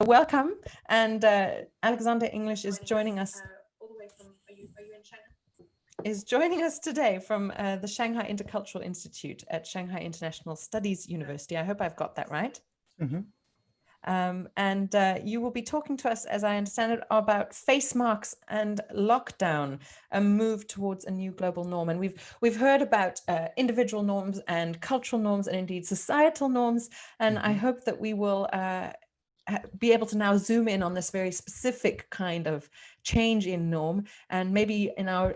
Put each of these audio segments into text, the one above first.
Welcome, and Alexander English is joining us. All the way from, are you in Shanghai? Is joining us today from the Shanghai Intercultural Institute at Shanghai International Studies University. I hope I've got that right. Mm-hmm. And you will be talking to us, as I understand it, about face masks and lockdown, a move towards a new global norm. And we've heard about individual norms and cultural norms and indeed societal norms. And I hope that we will be able to now zoom in on this very specific kind of change in norm, and maybe in our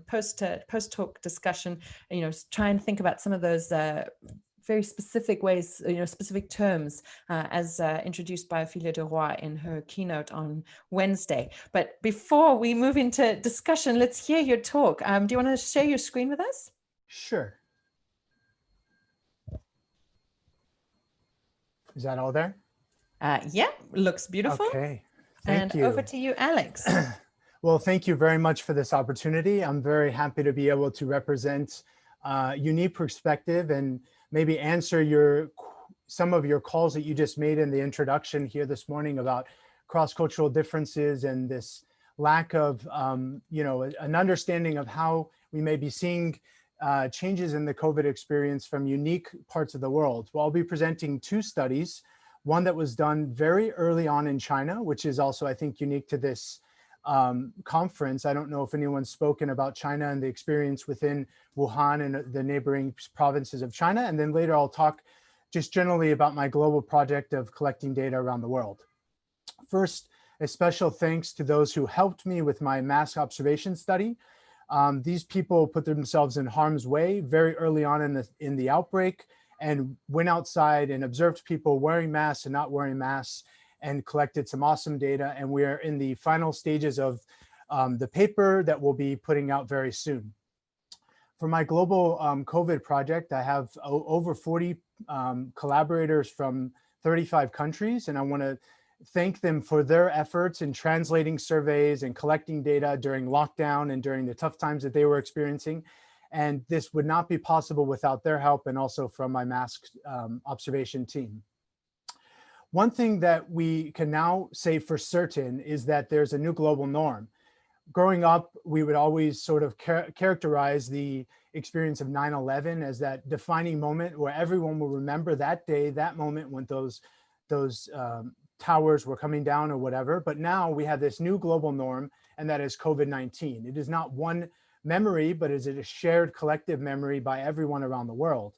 post talk discussion, try and think about some of those very specific ways, specific terms, as introduced by Ophelia de Roy in her keynote on Wednesday. But before we move into discussion, let's hear your talk. Do you want to share your screen with us? Sure. Is that all there? Yeah, looks beautiful. Okay, thank you. And over to you, Alex. Well, thank you very much for this opportunity. I'm very happy to be able to represent a unique perspective and maybe answer some of your calls that you just made in the introduction here this morning about cross-cultural differences and this lack of, an understanding of how we may be seeing changes in the COVID experience from unique parts of the world. Well, I'll be presenting two studies. One that was done very early on in China, which is also, I think, unique to this conference. I don't know if anyone's spoken about China and the experience within Wuhan and the neighboring provinces of China. And then later I'll talk just generally about my global project of collecting data around the world. First, a special thanks to those who helped me with my mask observation study. These people put themselves in harm's way very early on in the outbreak, and went outside and observed people wearing masks and not wearing masks and collected some awesome data. And we are in the final stages of the paper that we'll be putting out very soon. For my global COVID project, I have over 40 collaborators from 35 countries, and I want to thank them for their efforts in translating surveys and collecting data during lockdown and during the tough times that they were experiencing. And this would not be possible without their help, and also from my mask observation team. One thing that we can now say for certain is that there's a new global norm. Growing up, we would always sort of characterize the experience of 9/11 as that defining moment where everyone will remember that day, that moment when those towers were coming down or whatever. But now we have this new global norm, and that is COVID-19. It is not one memory, but is it a shared collective memory by everyone around the world?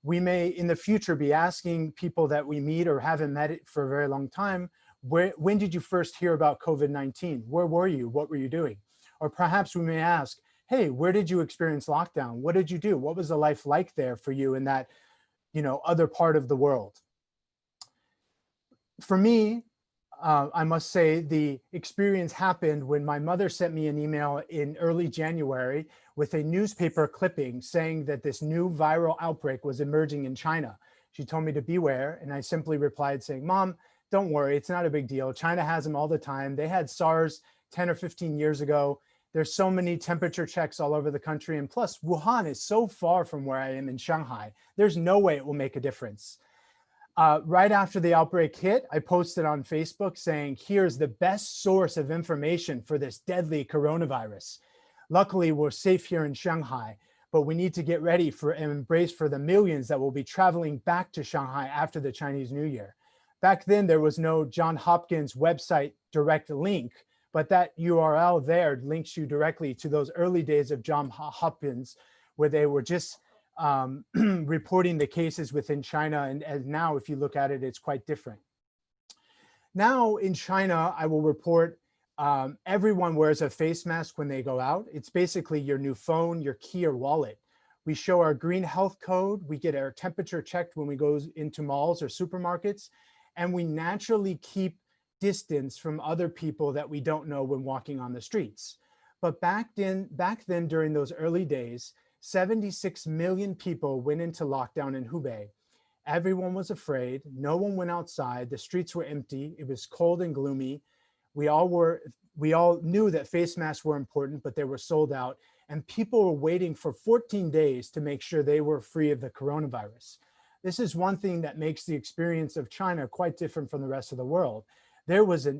We may in the future be asking people that we meet or haven't met it for a very long time, when did you first hear about COVID-19? Where were you? What were you doing? Or perhaps we may ask, hey, where did you experience lockdown? What did you do? What was the life like there for you in that, other part of the world? For me, I must say the experience happened when my mother sent me an email in early January with a newspaper clipping saying that this new viral outbreak was emerging in China. She told me to beware, and I simply replied saying, Mom, don't worry, it's not a big deal. China has them all the time. They had SARS 10 or 15 years ago. There's so many temperature checks all over the country. And plus, Wuhan is so far from where I am in Shanghai. There's no way it will make a difference. Right after the outbreak hit, I posted on Facebook saying, here's the best source of information for this deadly coronavirus. Luckily, we're safe here in Shanghai, but we need to get ready for and embrace for the millions that will be traveling back to Shanghai after the Chinese New Year. Back then, there was no Johns Hopkins website direct link, but that URL there links you directly to those early days of Johns Hopkins, where they were just reporting the cases within China. And now, if you look at it, it's quite different. Now in China, I will report everyone wears a face mask when they go out. It's basically your new phone, your key or wallet. We show our green health code. We get our temperature checked when we go into malls or supermarkets. And we naturally keep distance from other people that we don't know when walking on the streets. But back then, during those early days, 76 million people went into lockdown in Hubei. Everyone was afraid. No one went outside. The streets were empty. It was cold and gloomy. We all knew that face masks were important, but they were sold out. And people were waiting for 14 days to make sure they were free of the coronavirus. This is one thing that makes the experience of China quite different from the rest of the world. There was a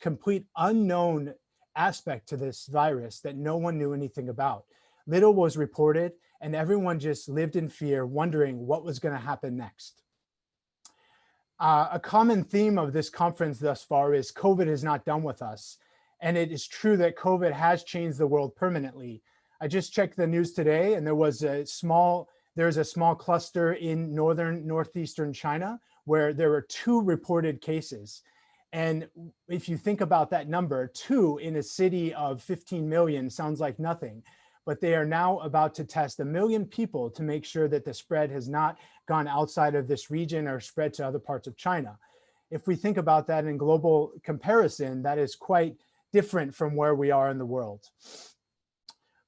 complete unknown aspect to this virus that no one knew anything about. Little was reported, and everyone just lived in fear, wondering what was going to happen next. A common theme of this conference thus far is COVID is not done with us. And it is true that COVID has changed the world permanently. I just checked the news today, and there's a small cluster in northeastern China where there were 2 reported cases. And if you think about that number, 2 in a city of 15 million sounds like nothing, but they are now about to test 1 million people to make sure that the spread has not gone outside of this region or spread to other parts of China. If we think about that in global comparison, that is quite different from where we are in the world.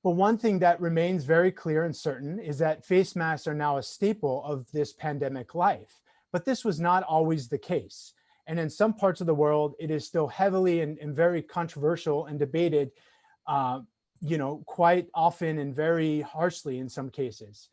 But one thing that remains very clear and certain is that face masks are now a staple of this pandemic life. But this was not always the case. And in some parts of the world, it is still heavily and very controversial and debated, quite often and very harshly in some cases.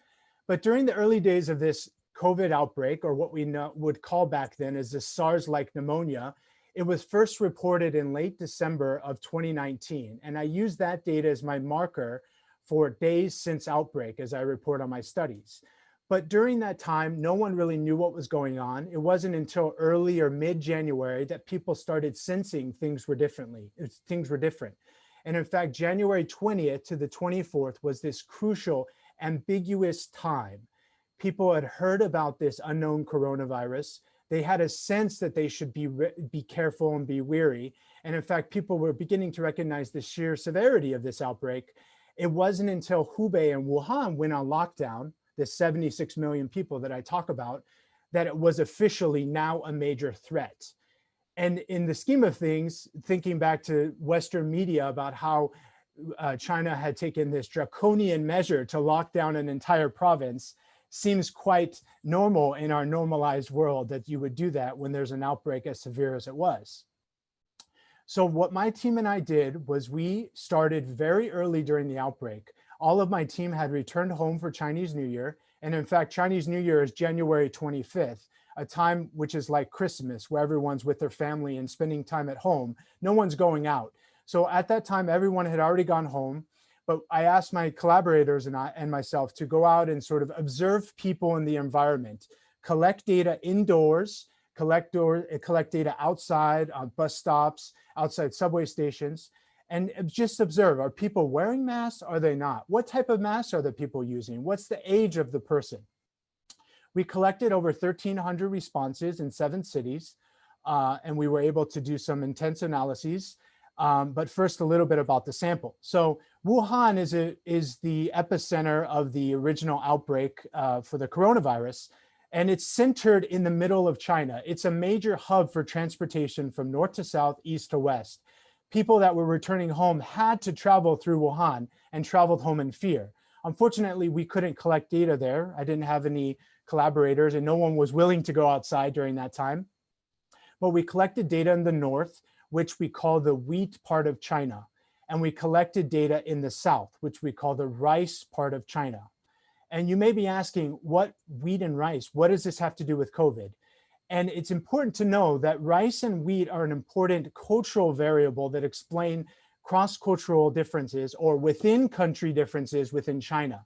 But during the early days of this COVID outbreak, or what we would call back then as the SARS-like pneumonia, it was first reported in late December of 2019. And I use that data as my marker for days since outbreak as I report on my studies. But during that time, no one really knew what was going on. It wasn't until early or mid-January that people started sensing things were different. And in fact, January 20th to the 24th was this crucial, ambiguous time. People had heard about this unknown coronavirus. They had a sense that they should be careful and be wary. And in fact, people were beginning to recognize the sheer severity of this outbreak. It wasn't until Hubei and Wuhan went on lockdown, the 76 million people that I talk about, that it was officially now a major threat. And in the scheme of things, thinking back to Western media about how China had taken this draconian measure to lock down an entire province, seems quite normal in our normalized world that you would do that when there's an outbreak as severe as it was. So what my team and I did was we started very early during the outbreak. All of my team had returned home for Chinese New Year. And in fact, Chinese New Year is January 25th, a time which is like Christmas, where everyone's with their family and spending time at home. No one's going out. So at that time, everyone had already gone home. But I asked my collaborators and myself to go out and sort of observe people in the environment, collect data indoors, collect data outside on bus stops, outside subway stations, and just observe, are people wearing masks? Are they not? What type of masks are the people using? What's the age of the person? We collected over 1,300 responses in 7 cities, and we were able to do some intense analyses. But first, a little bit about the sample. So Wuhan is the epicenter of the original outbreak for the coronavirus, and it's centered in the middle of China. It's a major hub for transportation from north to south, east to west. People that were returning home had to travel through Wuhan and traveled home in fear. Unfortunately, we couldn't collect data there. I didn't have any collaborators, and no one was willing to go outside during that time. But we collected data in the north, which we call the wheat part of China. And we collected data in the south, which we call the rice part of China. And you may be asking, what wheat and rice, what does this have to do with COVID? And it's important to know that rice and wheat are an important cultural variable that explain cross-cultural differences or within country differences within China.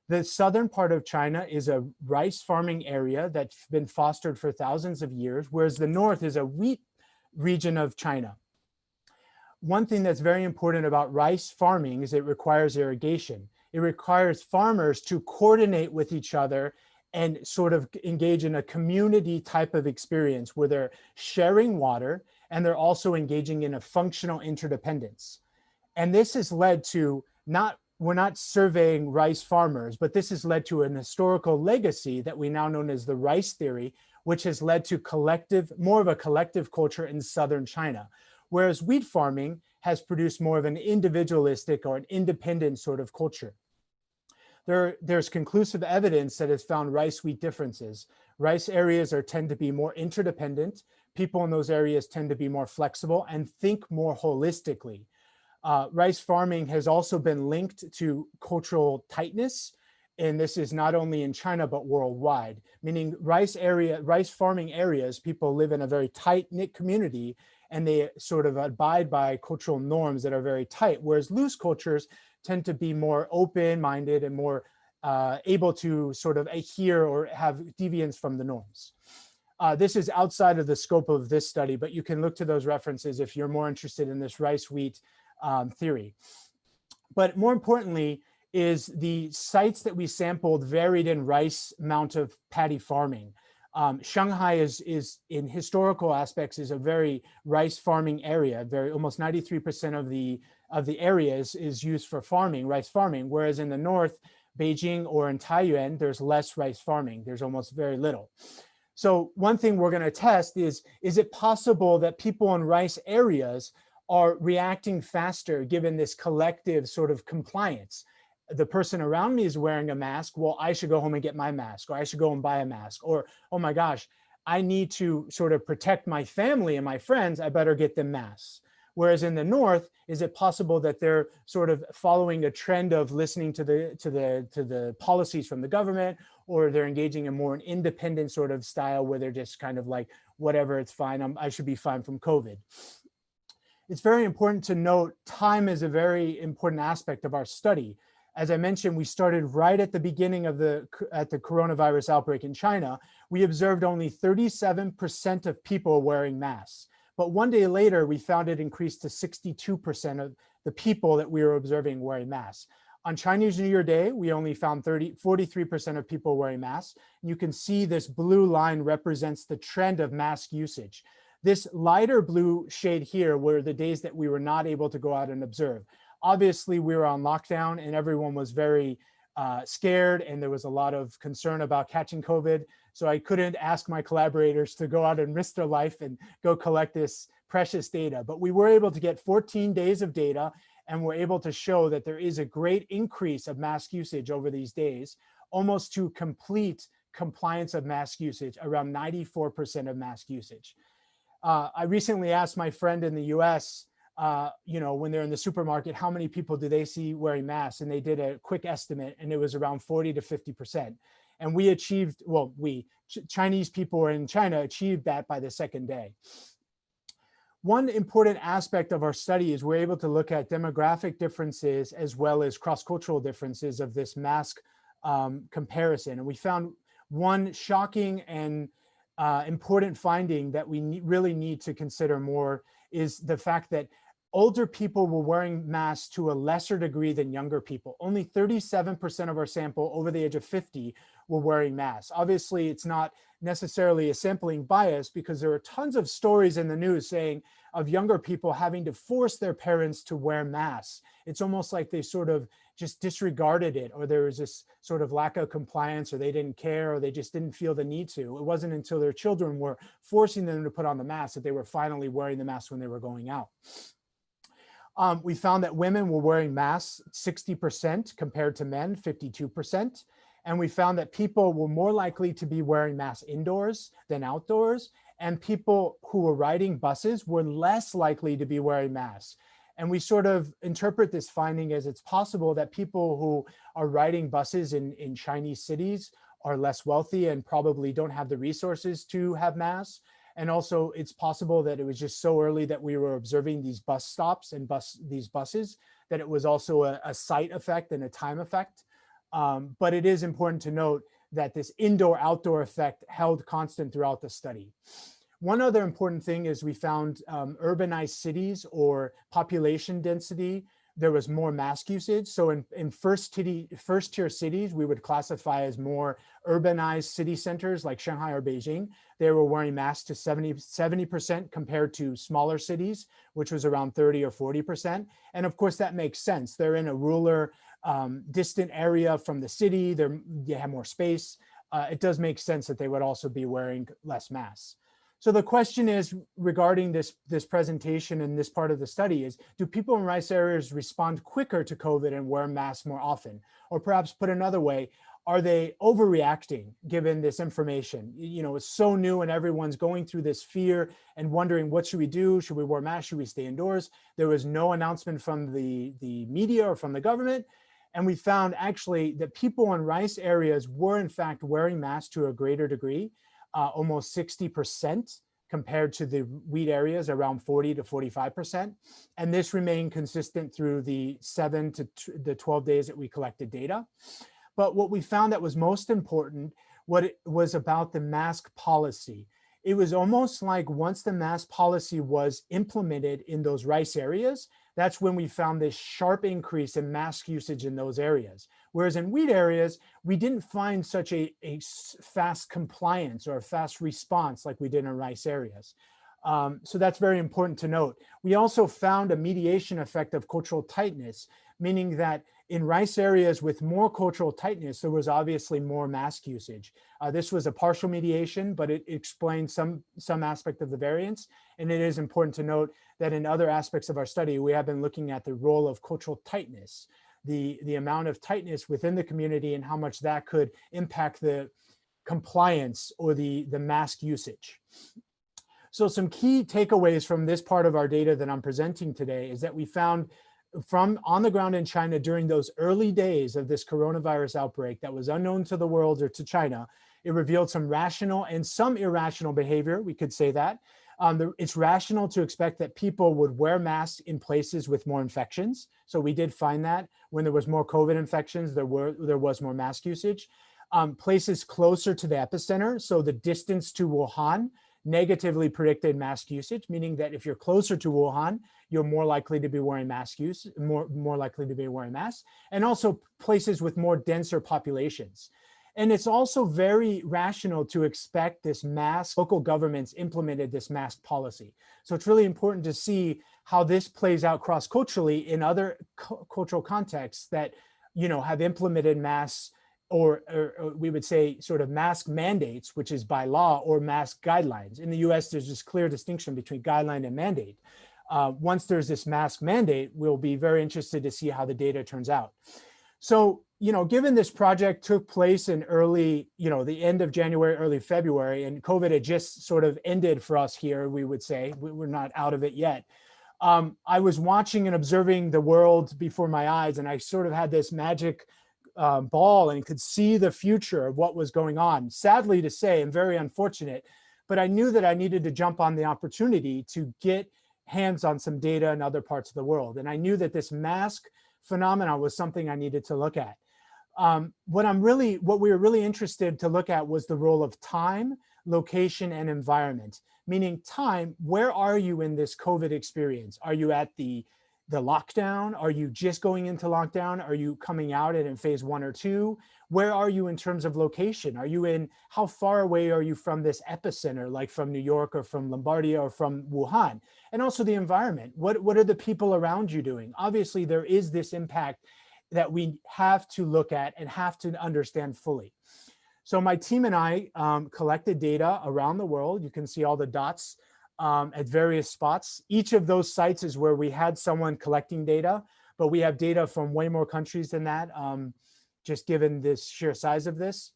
The southern part of China is a rice farming area that's been fostered for thousands of years, whereas the north is a wheat region of China. One thing that's very important about rice farming is it requires irrigation. It requires farmers to coordinate with each other and sort of engage in a community type of experience where they're sharing water and they're also engaging in a functional interdependence. And this has led to we're not surveying rice farmers, but this has led to an historical legacy that we now know as the rice theory, which has led to more of a collective culture in southern China. Whereas wheat farming has produced more of an individualistic or an independent sort of culture. There's conclusive evidence that has found rice-wheat differences. Rice areas tend to be more interdependent. People in those areas tend to be more flexible and think more holistically. Rice farming has also been linked to cultural tightness, and this is not only in China, but worldwide, meaning rice farming areas, people live in a very tight-knit community, and they sort of abide by cultural norms that are very tight, whereas loose cultures tend to be more open-minded and more able to sort of adhere or have deviance from the norms. This is outside of the scope of this study, but you can look to those references if you're more interested in this rice-wheat theory. But more importantly is the sites that we sampled varied in rice amount of paddy farming. Shanghai is in historical aspects is a very rice farming area. Almost 93% of the area is used for farming, rice farming, whereas in the north, Beijing or in Taiyuan, there's less rice farming. There's almost very little. So one thing we're going to test is it possible that people in rice areas are reacting faster given this collective sort of compliance? The person around me is wearing a mask. Well, I should go home and get my mask, or I should go and buy a mask, or, oh my gosh, I need to sort of protect my family and my friends. I better get them masks. Whereas in the north, is it possible that they're sort of following a trend of listening to the policies from the government, or they're engaging in more an independent sort of style where they're just kind of like, whatever, it's fine. I should be fine from COVID. It's very important to note time is a very important aspect of our study. As I mentioned, we started right at the beginning of the coronavirus outbreak in China. We observed only 37% of people wearing masks. But one day later, we found it increased to 62% of the people that we were observing wearing masks. On Chinese New Year Day, we only found 43% of people wearing masks. And you can see this blue line represents the trend of mask usage. This lighter blue shade here were the days that we were not able to go out and observe. Obviously, we were on lockdown and everyone was very scared, and there was a lot of concern about catching COVID. So I couldn't ask my collaborators to go out and risk their life and go collect this precious data. But we were able to get 14 days of data, and we're able to show that there is a great increase of mask usage over these days, almost to complete compliance of mask usage, around 94% of mask usage. I recently asked my friend in the US, when they're in the supermarket, how many people do they see wearing masks? And they did a quick estimate, and it was around 40 to 50%. And we achieved, Chinese people in China achieved that by the second day. One important aspect of our study is we're able to look at demographic differences as well as cross-cultural differences of this mask comparison. And we found one shocking and important finding that we really need to consider more is the fact that older people were wearing masks to a lesser degree than younger people. Only 37% of our sample over the age of 50 were wearing masks. Obviously, it's not necessarily a sampling bias because there are tons of stories in the news saying of younger people having to force their parents to wear masks. It's almost like they sort of just disregarded it, or there was this sort of lack of compliance, or they didn't care, or they just didn't feel the need to. It wasn't until their children were forcing them to put on the mask that they were finally wearing the mask when they were going out. We found that women were wearing masks 60% compared to men, 52%. And we found that people were more likely to be wearing masks indoors than outdoors. And people who were riding buses were less likely to be wearing masks. And we sort of interpret this finding as it's possible that people who are riding buses in Chinese cities are less wealthy and probably don't have the resources to have masks. And also it's possible that it was just so early that we were observing these bus stops and these buses, that it was also a site effect and a time effect. But it is important to note that this indoor-outdoor effect held constant throughout the study. One other important thing is we found urbanized cities or population density, there was more mask usage. So in first-tier cities, we would classify as more urbanized city centers like Shanghai or Beijing. They were wearing masks to 70% compared to smaller cities, which was around 30 or 40%. And of course, that makes sense. They're in a rural, distant area from the city. They have more space. It does make sense that they would also be wearing less masks. So the question is regarding this presentation and this part of the study is, do people in rice areas respond quicker to COVID and wear masks more often? Or perhaps put another way, are they overreacting given this information? It's so new and everyone's going through this fear and wondering, what should we do? Should we wear masks? Should we stay indoors? There was no announcement from the media or from the government. And we found actually that people in rice areas were in fact wearing masks to a greater degree. Almost 60% compared to the wheat areas, around 40 to 45%. And this remained consistent through the 7 to the 12 days that we collected data. But what we found that was most important, what it was about the mask policy. It was almost like once the mask policy was implemented in those rice areas, that's when we found this sharp increase in mask usage in those areas. Whereas in wheat areas, we didn't find such a fast compliance or a fast response like we did in rice areas. So that's very important to note. We also found a mediation effect of cultural tightness, meaning that in rice areas with more cultural tightness, there was obviously more mask usage. This was a partial mediation, but it explains some aspect of the variance. And it is important to note that in other aspects of our study, we have been looking at the role of cultural tightness, the amount of tightness within the community and how much that could impact the compliance or the mask usage. So some key takeaways from this part of our data that I'm presenting today is that we found from on the ground in China during those early days of this coronavirus outbreak that was unknown to the world or to China, it revealed some rational and some irrational behavior, we could say that. It's rational to expect that people would wear masks in places with more infections. So we did find that when there was more COVID infections, there was more mask usage. Places closer to the epicenter, so the distance to Wuhan, negatively predicted mask usage, meaning that if you're closer to Wuhan, you're more likely to be wearing more likely to be wearing masks, and also places with more denser populations. And it's also very rational to expect this local governments implemented this mask policy. So it's really important to see how this plays out cross-culturally in other cultural contexts that, have implemented masks or we would say sort of mask mandates, which is by law, or mask guidelines. In the US, there's this clear distinction between guideline and mandate. Once there's this mask mandate, we'll be very interested to see how the data turns out. So, given this project took place in early, the end of January, early February, and COVID had just sort of ended for us here, we would say, we're not out of it yet. I was watching and observing the world before my eyes, and I sort of had this magic ball and could see the future of what was going on. Sadly to say, and very unfortunate, but I knew that I needed to jump on the opportunity to get hands on some data in other parts of the world. And I knew that this mask phenomenon was something I needed to look at. What we were really interested to look at was the role of time, location, and environment. Meaning time, where are you in this COVID experience? Are you at the lockdown? Are you just going into lockdown? Are you coming out in phase 1 or 2? Where are you in terms of location? How far away are you from this epicenter, like from New York or from Lombardia or from Wuhan? And also the environment. What are the people around you doing? Obviously, there is this impact that we have to look at and have to understand fully. So my team and I collected data around the world. You can see all the dots at various spots. Each of those sites is where we had someone collecting data, but we have data from way more countries than that, just given this sheer size of this.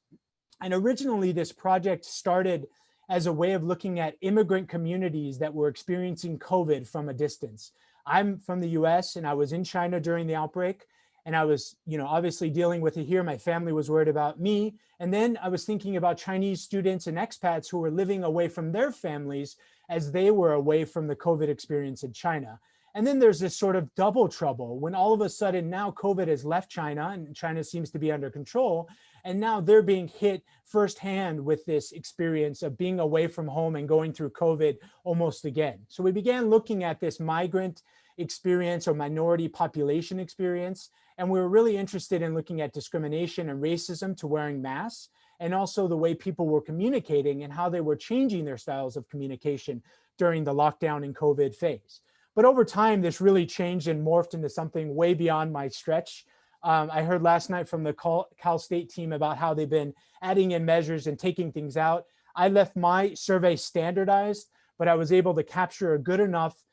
And originally this project started as a way of looking at immigrant communities that were experiencing COVID from a distance. I'm from the US and I was in China during the outbreak. And I was, obviously dealing with it here. My family was worried about me. And then I was thinking about Chinese students and expats who were living away from their families as they were away from the COVID experience in China. And then there's this sort of double trouble when all of a sudden now COVID has left China and China seems to be under control. And now they're being hit firsthand with this experience of being away from home and going through COVID almost again. So we began looking at this migrant experience or minority population experience. And we were really interested in looking at discrimination and racism to wearing masks, and also the way people were communicating and how they were changing their styles of communication during the lockdown and COVID phase. But over time, this really changed and morphed into something way beyond my stretch. I heard last night from the Cal State team about how they've been adding in measures and taking things out. I left my survey standardized, but I was able to capture a good enough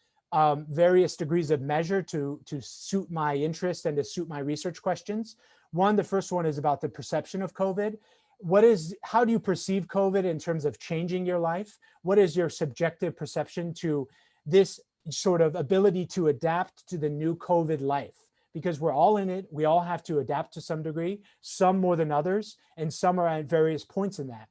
various degrees of measure to suit my interest and to suit my research questions. The first one is about the perception of COVID. How do you perceive COVID in terms of changing your life? What is your subjective perception to this sort of ability to adapt to the new COVID life? Because we're all in it, we all have to adapt to some degree, some more than others, and some are at various points in that.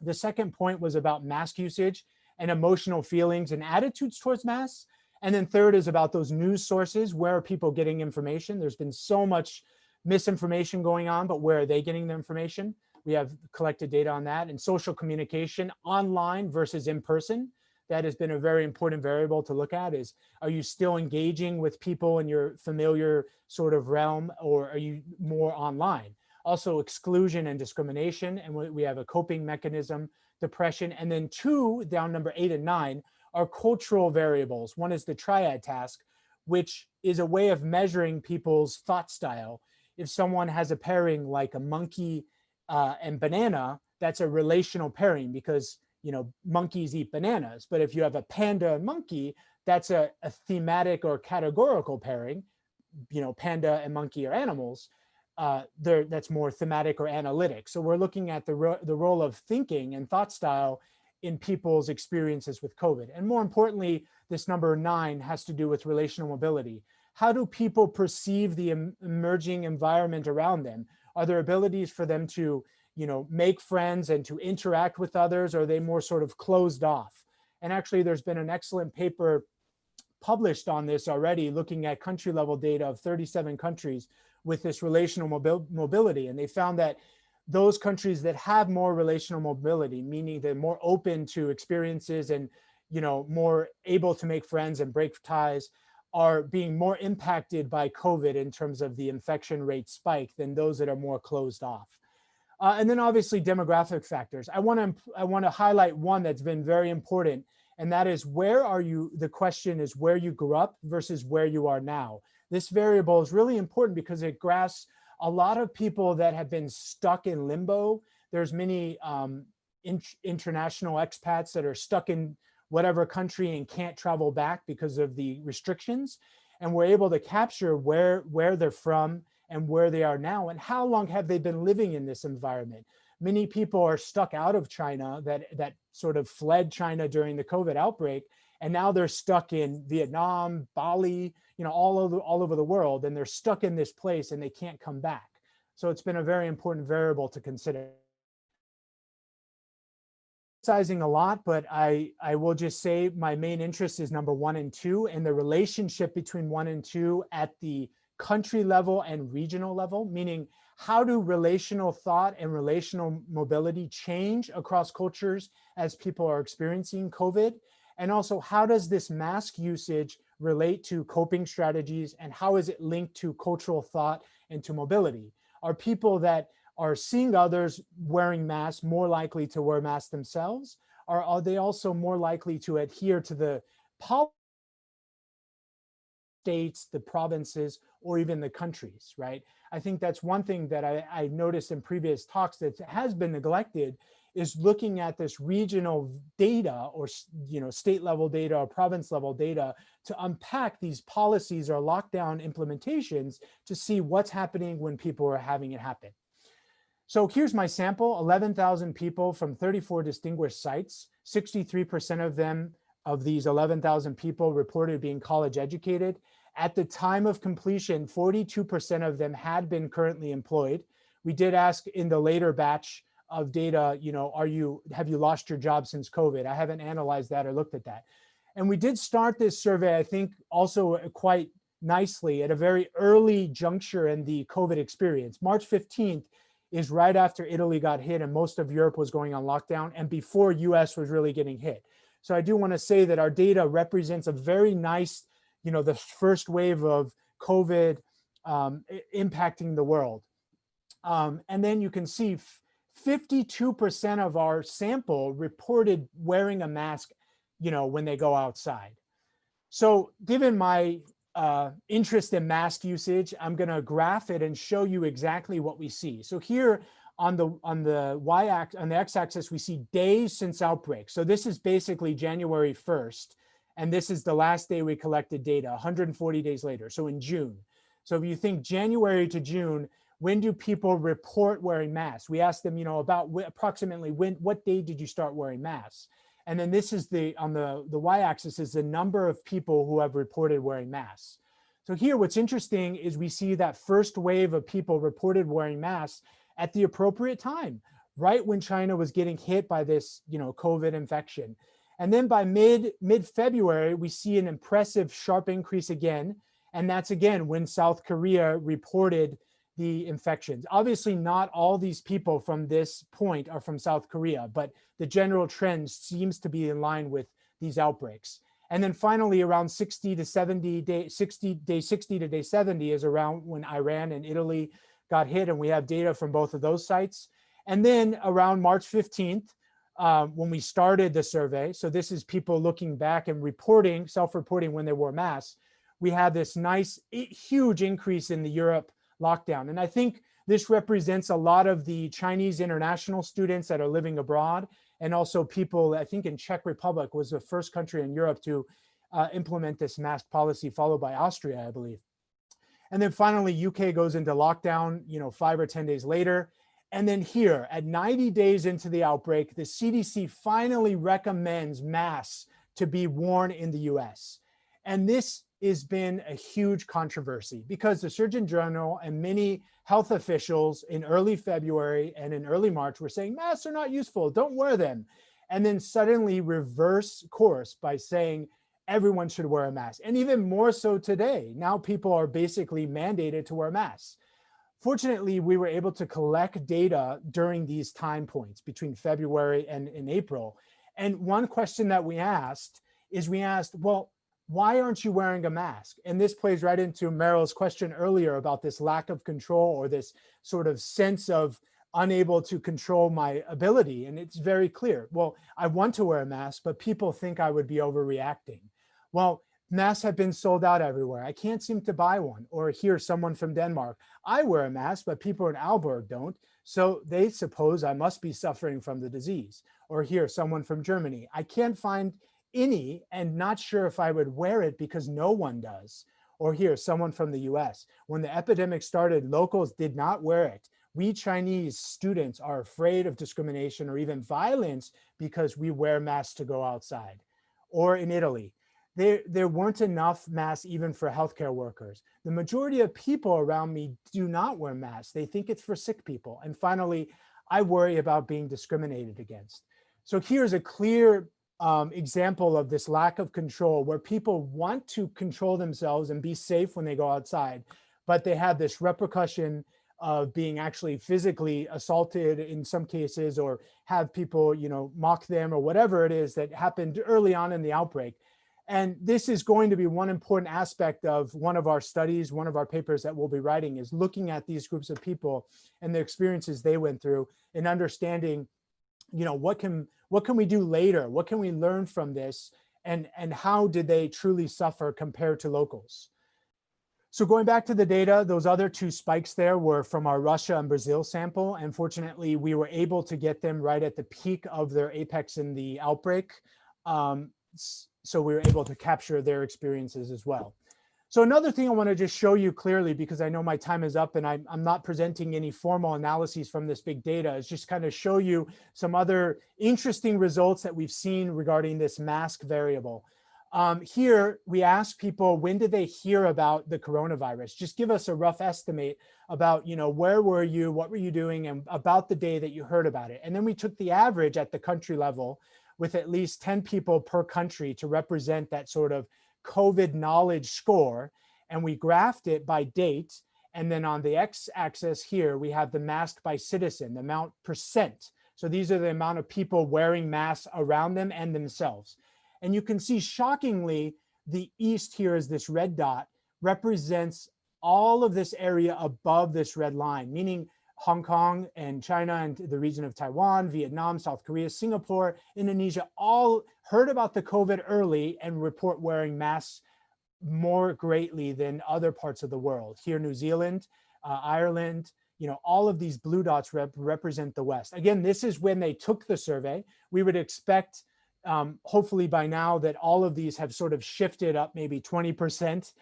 The second point was about mask usage and emotional feelings and attitudes towards masks. And then third is about those news sources. Where are people getting information? There's been so much misinformation going on, but where are they getting the information? We have collected data on that. And social communication online versus in person. That has been a very important variable to look at is, are you still engaging with people in your familiar sort of realm, or are you more online? Also exclusion and discrimination, and we have a coping mechanism, depression. And then two, down number 8 and 9, are cultural variables. One is the triad task, which is a way of measuring people's thought style. If someone has a pairing like a monkey and banana, that's a relational pairing because monkeys eat bananas. But if you have a panda and monkey, that's a thematic or categorical pairing. Panda and monkey are animals. That's more thematic or analytic. So we're looking at the role of thinking and thought style in people's experiences with COVID. And more importantly, this number 9 has to do with relational mobility. How do people perceive the emerging environment around them? Are there abilities for them to make friends and to interact with others, or are they more sort of closed off? And actually, there's been an excellent paper published on this already, looking at country level data of 37 countries with this relational mobility. And they found that those countries that have more relational mobility, meaning they're more open to experiences and more able to make friends and break ties, are being more impacted by COVID in terms of the infection rate spike than those that are more closed off. And then obviously demographic factors. I want to highlight one that's been very important, and that is, where are you? The question is where you grew up versus where you are now. This variable is really important because it grasps a lot of people that have been stuck in limbo. There's many international expats that are stuck in whatever country and can't travel back because of the restrictions. And we're able to capture where they're from and where they are now, and how long have they been living in this environment. Many people are stuck out of China that sort of fled China during the COVID outbreak, and now they're stuck in Vietnam, Bali, all over the world, and they're stuck in this place and they can't come back. So it's been a very important variable to consider. Sizing a lot, but I will just say my main interest is number 1 and 2, and the relationship between 1 and 2 at the country level and regional level, meaning how do relational thought and relational mobility change across cultures as people are experiencing COVID? And also, how does this mask usage relate to coping strategies, and how is it linked to cultural thought and to mobility? Are people that are seeing others wearing masks more likely to wear masks themselves? Or are they also more likely to adhere to the policy states, the provinces, or even the countries, right? I think that's one thing that I noticed in previous talks that has been neglected, is looking at this regional data or state level data or province level data to unpack these policies or lockdown implementations to see what's happening when people are having it happen. So here's my sample: 11,000 people from 34 distinguished sites. 63% of these 11,000 people reported being college educated. At the time of completion, 42% of them had been currently employed. We did ask in the later batch of data, have you lost your job since COVID? I haven't analyzed that or looked at that. And we did start this survey, I think, also quite nicely at a very early juncture in the COVID experience. March 15th is right after Italy got hit and most of Europe was going on lockdown, and before US was really getting hit. So I do want to say that our data represents a very nice, the first wave of COVID impacting the world. And then you can see 52% of our sample reported wearing a mask, when they go outside. So given my interest in mask usage, I'm going to graph it and show you exactly what we see. So here on the y-axis, on the x-axis, we see days since outbreak. So this is basically January 1st, and this is the last day we collected data, 140 days later, so in June. So if you think January to June, when do people report wearing masks? We asked them, about approximately what day did you start wearing masks? And then this is on the y-axis is the number of people who have reported wearing masks. So here, what's interesting is we see that first wave of people reported wearing masks at the appropriate time, right when China was getting hit by this, COVID infection. And then by mid-February, we see an impressive sharp increase again. And that's again when South Korea reported the infections. Obviously, not all these people from this point are from South Korea, but the general trend seems to be in line with these outbreaks. And then finally, around 60 to 70 day 60 to day 70 is around when Iran and Italy got hit, and we have data from both of those sites. And then around March 15th, when we started the survey, so this is people looking back and reporting, self-reporting when they wore masks, we had this nice, huge increase in the Europe lockdown. And I think this represents a lot of the Chinese international students that are living abroad, and also people, I think in Czech Republic was the first country in Europe to implement this mask policy, followed by Austria, I believe. And then finally, UK goes into lockdown, 5 or 10 days later. And then here, at 90 days into the outbreak, the CDC finally recommends masks to be worn in the US. And this has been a huge controversy because the Surgeon General and many health officials in early February and in early March were saying masks are not useful, don't wear them. And then suddenly reverse course by saying everyone should wear a mask. And even more so today, now people are basically mandated to wear masks. Fortunately, we were able to collect data during these time points between February and in April. And one question that we asked, well, why aren't you wearing a mask? And this plays right into Meryl's question earlier about this lack of control or this sort of sense of unable to control my ability. And it's very clear. Well, I want to wear a mask, but people think I would be overreacting. Well, masks have been sold out everywhere. I can't seem to buy one. Or hear someone from Denmark, I wear a mask, but people in Aalborg don't. So they suppose I must be suffering from the disease. Or hear someone from Germany, I can't find any and not sure if I would wear it because no one does. Or hear someone from the US, when the epidemic started, locals did not wear it. We Chinese students are afraid of discrimination or even violence because we wear masks to go outside. Or in Italy, there weren't enough masks even for healthcare workers. The majority of people around me do not wear masks. They think it's for sick people. And finally, I worry about being discriminated against. So here's a clear example of this lack of control where people want to control themselves and be safe when they go outside, but they have this repercussion of being actually physically assaulted in some cases, or have people, mock them or whatever it is that happened early on in the outbreak. And this is going to be one important aspect of one of our studies, one of our papers that we'll be writing, is looking at these groups of people and the experiences they went through and understanding, what can we do later? What can we learn from this? And how did they truly suffer compared to locals? So going back to the data, those other two spikes there were from our Russia and Brazil sample. And fortunately, we were able to get them right at the peak of their apex in the outbreak. So we were able to capture their experiences as well. So another thing I want to just show you clearly, because I know my time is up and I'm not presenting any formal analyses from this big data, is just kind of show you some other interesting results that we've seen regarding this mask variable. Here, we ask people, when did they hear about the coronavirus? Just give us a rough estimate about, where were you, what were you doing, and about the day that you heard about it. And then we took the average at the country level with at least 10 people per country to represent that sort of COVID knowledge score. And we graphed it by date. And then on the x-axis here, we have the mask by citizen, the amount percent. So these are the amount of people wearing masks around them and themselves. And you can see, shockingly, the east here is this red dot, represents all of this area above this red line, meaning Hong Kong and China and the region of Taiwan, Vietnam, South Korea, Singapore, Indonesia, all heard about the COVID early and report wearing masks more greatly than other parts of the world. Here, New Zealand, Ireland, all of these blue dots represent the West. Again, this is when they took the survey. We would expect, hopefully by now, that all of these have sort of shifted up maybe 20%.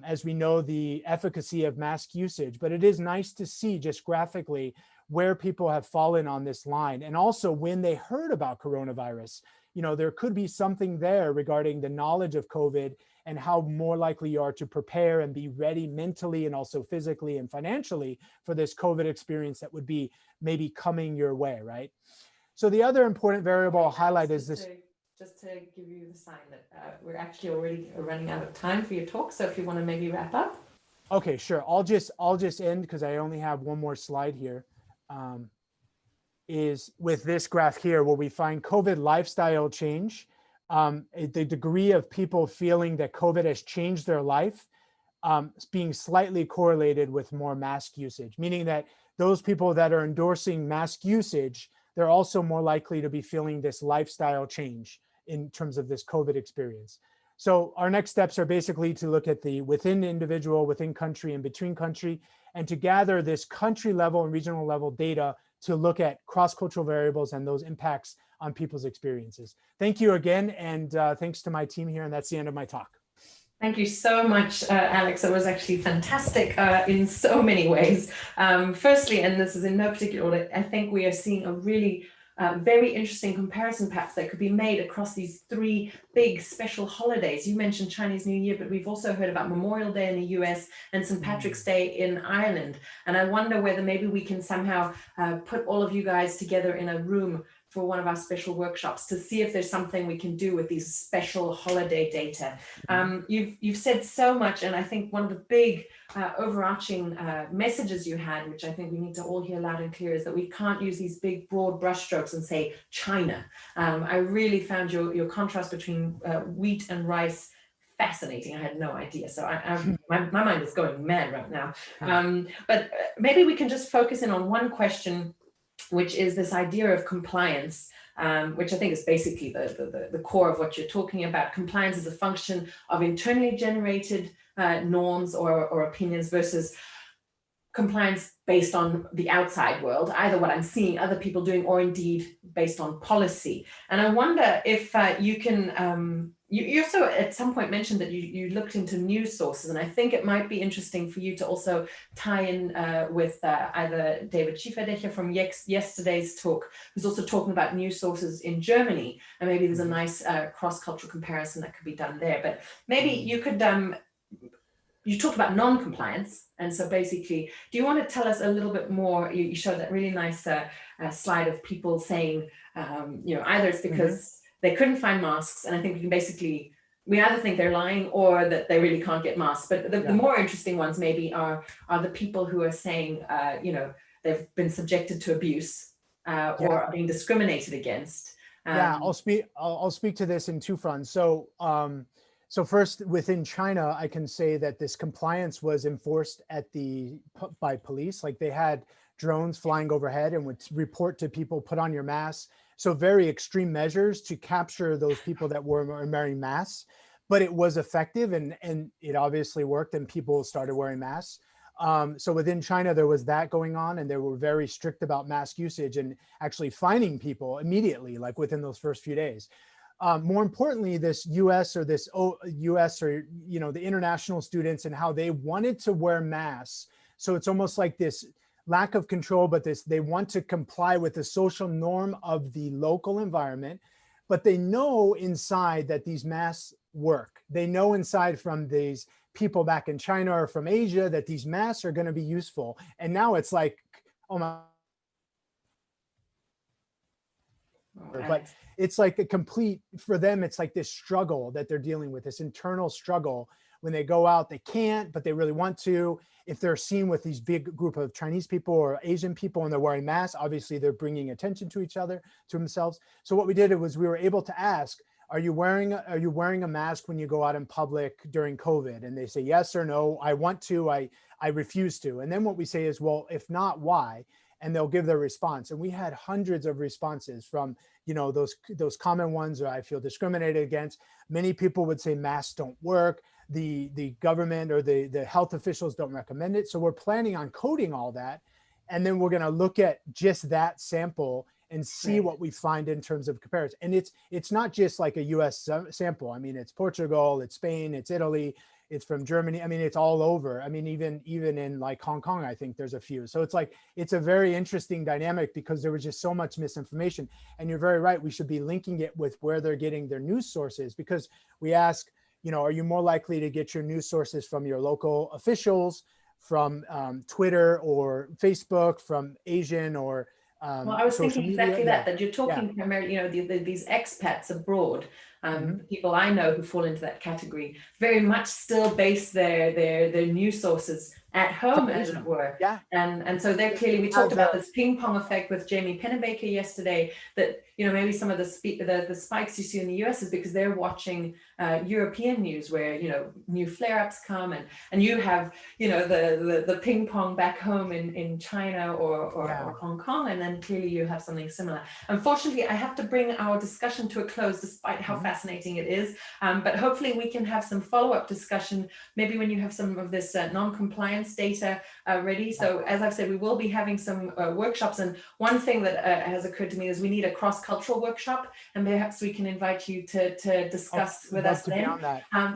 As we know the efficacy of mask usage, but it is nice to see just graphically where people have fallen on this line. And also when they heard about coronavirus, there could be something there regarding the knowledge of COVID and how more likely you are to prepare and be ready mentally and also physically and financially for this COVID experience that would be maybe coming your way, right? So the other important variable I'll highlight is this. just to give you the sign that we're actually already running out of time for your talk. So if you want to maybe wrap up. Okay, sure. I'll just end because I only have one more slide here. Is with this graph here where we find COVID lifestyle change, the degree of people feeling that COVID has changed their life being slightly correlated with more mask usage, meaning that those people that are endorsing mask usage, they're also more likely to be feeling this lifestyle change in terms of this COVID experience. So our next steps are basically to look at the within individual, within country, and between country, and to gather this country level and regional level data to look at cross-cultural variables and those impacts on people's experiences. Thank you again, and thanks to my team here, and that's the end of my talk. Thank you so much, Alex. It was actually fantastic in so many ways. Firstly, and this is in no particular order, I think we are seeing a really very interesting comparison perhaps that could be made across these three big special holidays. You mentioned Chinese New Year, but we've also heard about Memorial Day in the US and St. Patrick's Day in Ireland. And I wonder whether maybe we can somehow put all of you guys together in a room for one of our special workshops to see if there's something we can do with these special holiday data. You've said so much, and I think one of the big overarching messages you had, which I think we need to all hear loud and clear, is that we can't use these big broad brushstrokes and say China. I really found your contrast between wheat and rice fascinating. I had no idea. So my mind is going mad right now. But maybe we can just focus in on one question, which is this idea of compliance, which I think is basically the core of what you're talking about. Compliance is a function of internally generated norms or opinions versus compliance based on the outside world, either what I'm seeing other people doing or indeed based on policy. And I wonder if you can, you also at some point mentioned that you looked into news sources, and I think it might be interesting for you to also tie in with either David Schieferdecher from yesterday's talk, who's also talking about news sources in Germany, and maybe there's a nice cross-cultural comparison that could be done there. But maybe you could, you talked about non-compliance, and so basically, do you want to tell us a little bit more? You showed that really nice slide of people saying, you know, either it's because they couldn't find masks, and I think we can basically, we either think they're lying or that they really can't get masks. But the more interesting ones maybe are the people who are saying, you know, they've been subjected to abuse or are being discriminated against. I'll speak to this in two fronts. So, so first, within China, I can say that this compliance was enforced by police. Like they had drones flying overhead and would report to people, put on your mask. So very extreme measures to capture those people that were wearing masks, but it was effective and it obviously worked and people started wearing masks. So within China, there was that going on, and they were very strict about mask usage and actually fining people immediately, like within those first few days. More importantly, this US or you know, the international students and how they wanted to wear masks. So it's almost like this lack of control, but they want to comply with the social norm of the local environment, but they know inside that these masks work. They know inside from these people back in China or from Asia that these masks are going to be useful. And now it's like, oh my. But it's like a complete, for them, it's like this struggle that they're dealing with, this internal struggle. When they go out, they can't, but they really want to. If they're seen with these big group of Chinese people or Asian people and they're wearing masks, obviously they're bringing attention to each other, to themselves. So what we did was we were able to ask, are you wearing a mask when you go out in public during COVID? And they say yes or no. I want to, I refuse to. And then what we say is, well, if not, why? And they'll give their response. And we had hundreds of responses from, you know, those common ones that I feel discriminated against. Many people would say masks don't work. The government or the health officials don't recommend it. So we're planning on coding all that. And then we're going to look at just that sample and see what we find in terms of comparison. And it's not just like a US sample. I mean, it's Portugal, it's Spain, it's Italy, it's from Germany. I mean, it's all over. I mean, even in like Hong Kong, I think there's a few. So it's like, it's a very interesting dynamic because there was just so much misinformation. And you're very right. We should be linking it with where they're getting their news sources, because we ask, you know, are you more likely to get your news sources from your local officials, from Twitter or Facebook, from Asian or Well, I was social thinking media. exactly Yeah. that you're talking primarily, these expats abroad, Mhm. the people I know who fall into that category, very much still base their news sources at home, as it were. Yeah. And so they're clearly, we talked about this ping pong effect with Jamie Pennebaker yesterday, that, maybe some of the spikes you see in the US is because they're watching European news where, new flare-ups come, and you have, the ping pong back home in China or Hong Kong, and then clearly you have something similar. Unfortunately, I have to bring our discussion to a close, despite how fascinating it is. But hopefully we can have some follow-up discussion, maybe when you have some of this non-compliance data ready. So as I've said, we will be having some workshops. And one thing that has occurred to me is we need a cross-cultural workshop, and perhaps we can invite you to discuss with us then.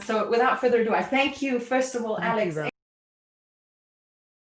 So without further ado, I thank you, first of all, Alex.